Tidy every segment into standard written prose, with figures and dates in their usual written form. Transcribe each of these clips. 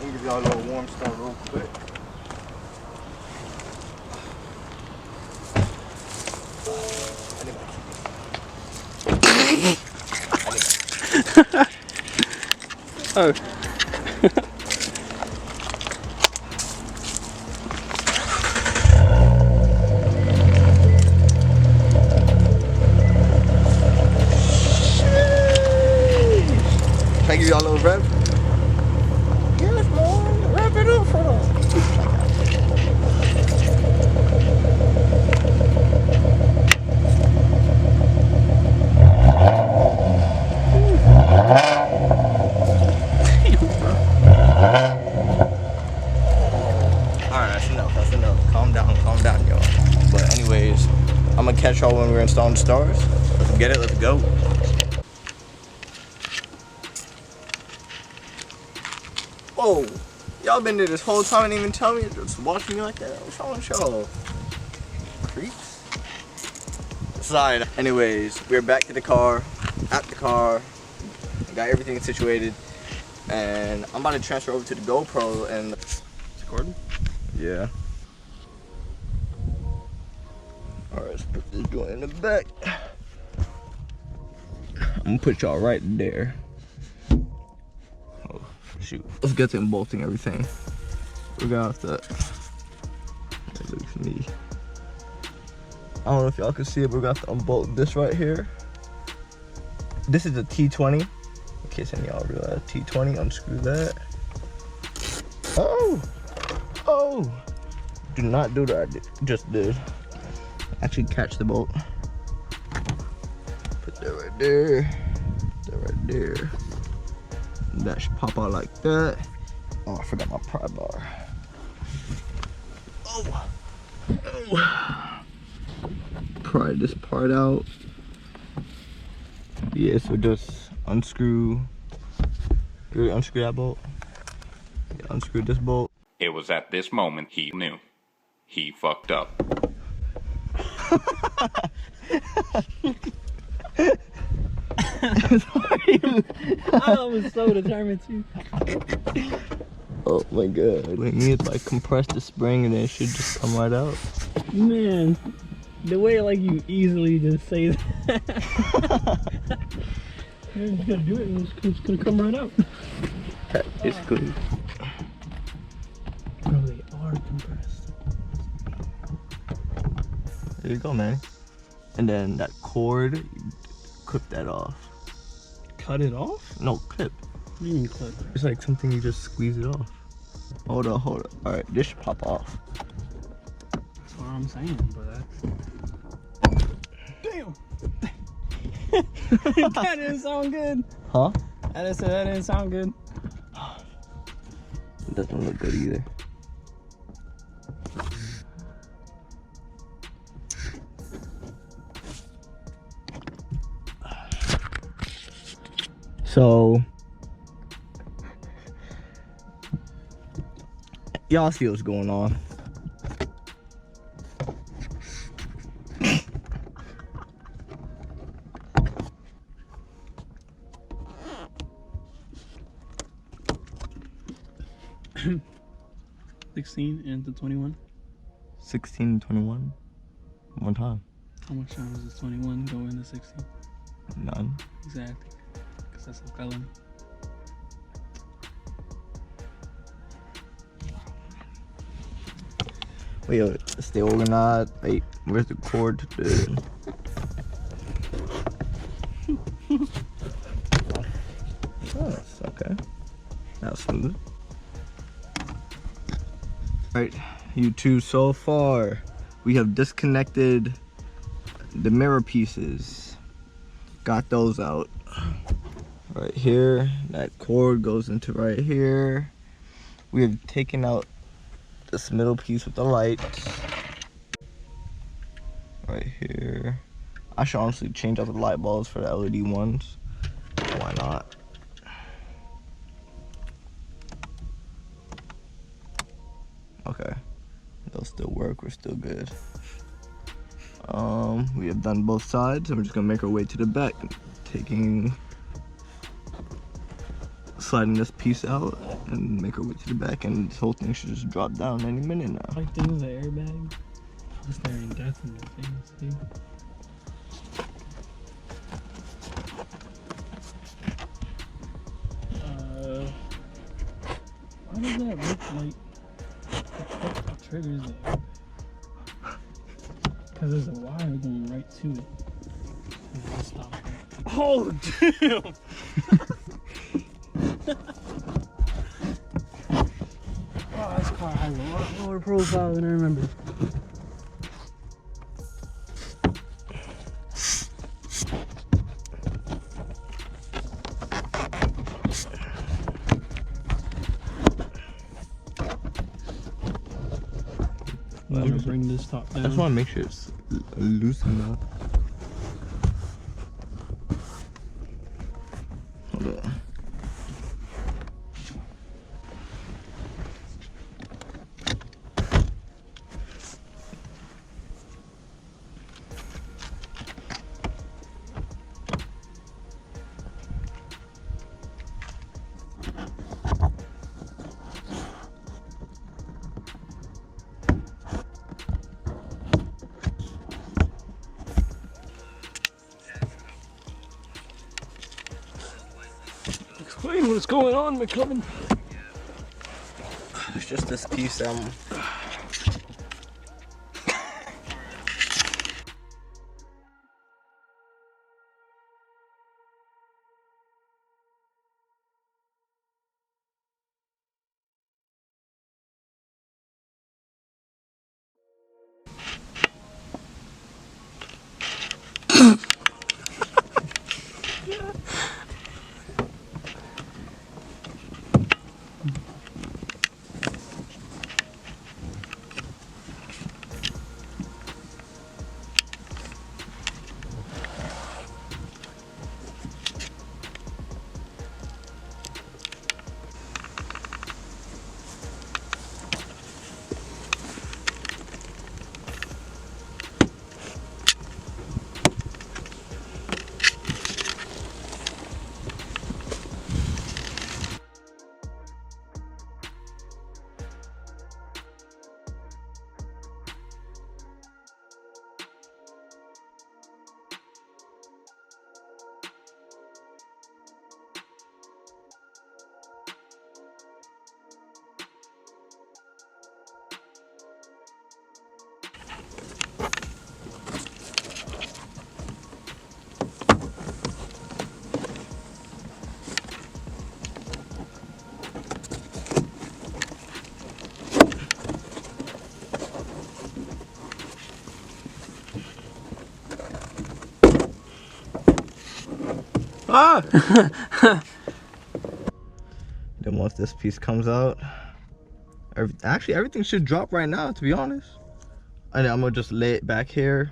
me give y'all a little warm start real quick. Oh. Can I give y'all a little rev? Yes, man. Rev it up for them. Alright, that's enough. That's enough. Calm down, y'all. But anyways, I'm gonna catch y'all when we're installing the stars. Let's get it. Let's go. Whoa, y'all been there this whole time and didn't even tell me, just watching me like that. What's wrong with y'all? Creeps? Aside. Anyways, we're back to the car, at the car, got everything situated, and I'm about to transfer over to the GoPro and... It's recording? Yeah. Alright, let's put this joint in the back. I'm gonna put y'all right there. Shoot. Let's get to bolting everything. We're gonna have to look for me. I don't know if y'all can see it, but we're gonna have to unbolt this right here. This is a T20. In case any of y'all realize, T20, unscrew that. Oh! Do not do that I just did. Actually catch the bolt. Put that right there. That right there. That should pop out like that. Oh, I forgot my pry bar. Oh. Pry this part out. Yeah, so just unscrew. Really unscrew that bolt. Yeah, unscrew this bolt. It was at this moment he knew. He fucked up. I was so determined to. Oh my god. We need to like compress the spring and then it should just come right out. Man, the way like you easily just say that. You're just gonna do it and it's gonna come right out. It's good. Bro, they are compressed. There you go, man. And then that cord, you clip that off. Cut it off? No, clip. What do you mean clip? It's like something you just squeeze it off. Hold up. Alright, this should pop off. That's what I'm saying, but that's... Damn! That didn't sound good. Huh? I just said that didn't sound good. It doesn't look good either. So, y'all see what's going on. 16 into 21. 16 and 21. One time. How much time does this 21 go into 16? None. Exactly. Because that's a felony. Wait, yo, stay organized. Wait, where's the cord to the... Oh, that's okay. That's smooth. Alright, you two, so far we have disconnected the mirror pieces. Got those out. Right here, that cord goes into right here. We have taken out this middle piece with the light. Right here. I should honestly change out the light bulbs for the LED ones. Why not? Okay, they'll still work, we're still good. We have done both sides, and we're just gonna make our way to the back, sliding this piece out. and make our way to the back, and this whole thing should just drop down any minute now. Like this is an airbag. It's staring death in the face, dude. Why does that look like the triggers the airbag? Because there's a wire going right to it. Stop it. Oh, damn! Oh, this car has a lot lower profile than I remember. I'm gonna bring this top down. I just want to make sure it's loose enough. Hold on. Explain what's going on, McCubbin. It's just this piece Then once this piece comes out, actually everything should drop right now, to be honest. And I'm gonna just lay it back here.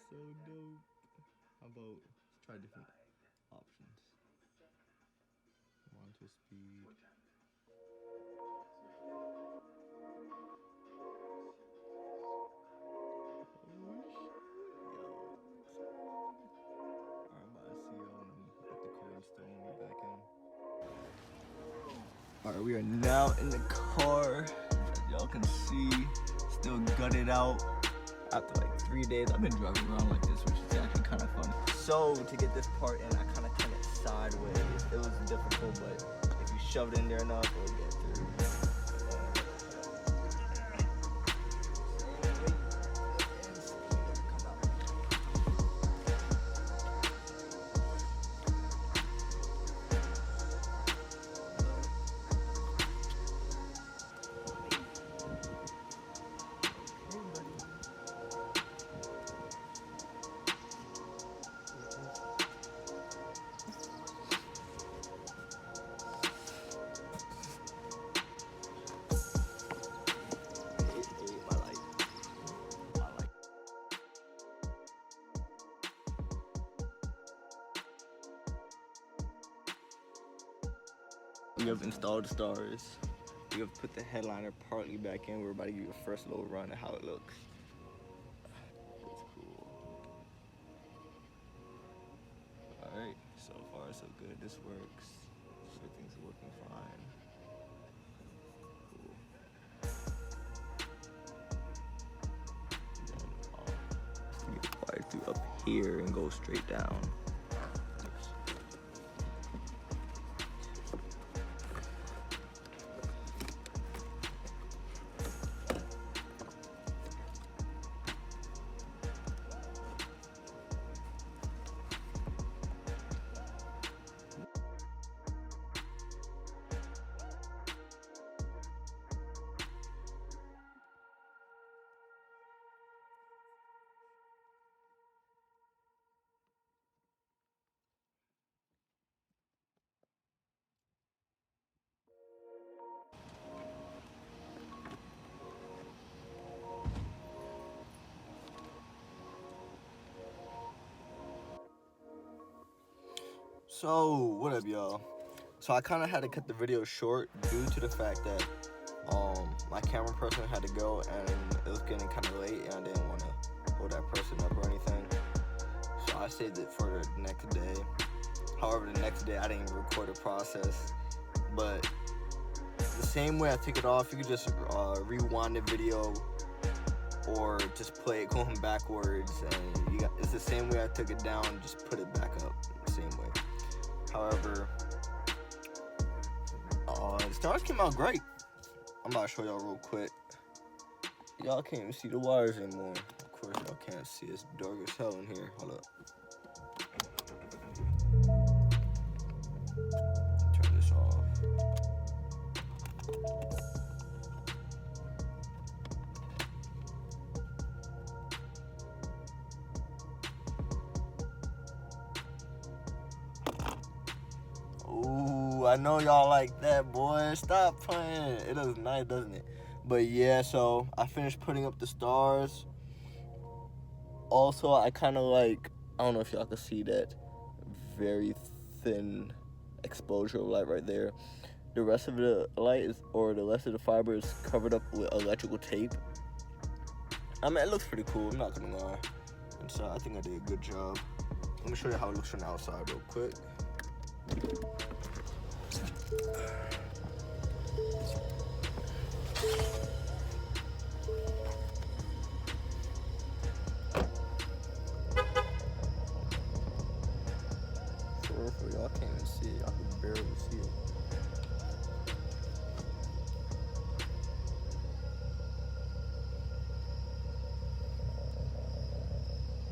So dope. How about try different options? One to speed. Alright, we are now in the car. As y'all can see, still gutted out. After like 3 days, I've been driving around like this, which is actually kind of fun. So to get this part in, I kind of turned it sideways. It was difficult, but if you shove it in there enough, it'll get through. We have installed the stars. We have put the headliner partly back in. We're about to give you a first little run at how it looks. That's cool. Alright, so far so good. This works. Everything's working fine. Cool. Then you wire through up here and go straight down. So, what up, y'all? So I kind of had to cut the video short due to the fact that my camera person had to go and it was getting kind of late and I didn't want to hold that person up or anything. So I saved it for the next day. However, the next day I didn't even record the process. But the same way I took it off, you could just rewind the video or just play it going backwards, and it's the same way I took it down, just put it back up the same way. However, the stars came out great. I'm about to show y'all real quick. Y'all can't even see the wires anymore. Of course y'all can't see, it's dark as hell in here. Hold up. Turn this off. Ooh, I know y'all like that, boy. Stop playing. It looks nice, doesn't it? But yeah, so I finished putting up the stars. Also, I kind of like, I don't know if y'all can see that very thin exposure of light right there. The rest of the light is, or the rest of the fiber is covered up with electrical tape. I mean, it looks pretty cool, I'm not gonna lie. And so I think I did a good job. Let me show you how it looks from the outside real quick. For y'all can't even see it, y'all can barely see it.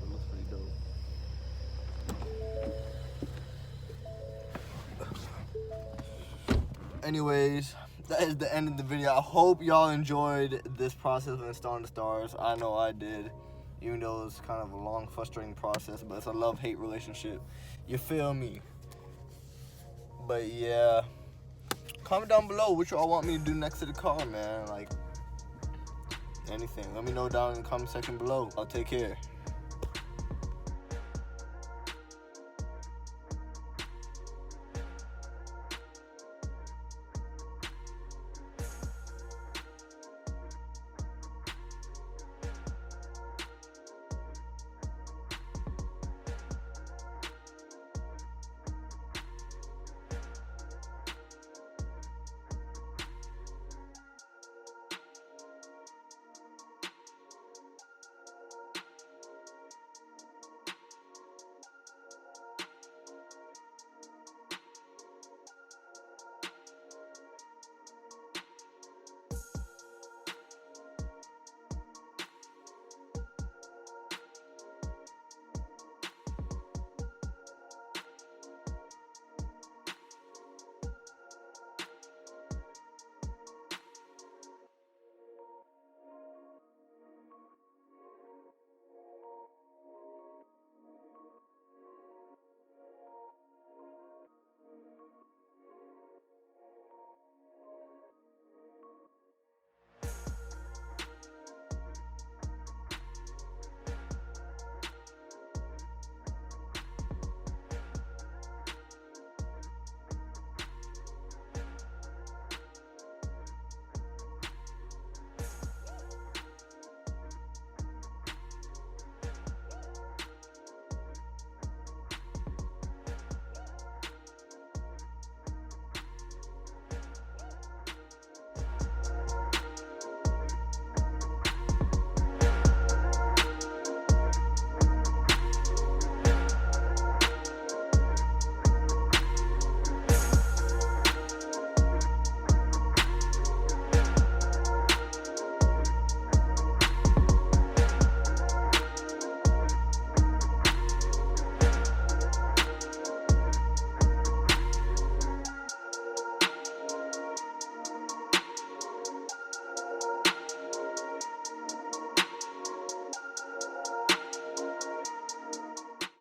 It looks pretty dope. Anyways, that is the end of the video. I hope y'all enjoyed this process of installing the stars. I know I did, even though it's kind of a long, frustrating process, but it's a love-hate relationship. You feel me? But yeah, comment down below what y'all want me to do next to the car, man. Like, anything. Let me know down in the comment section below. I'll take care.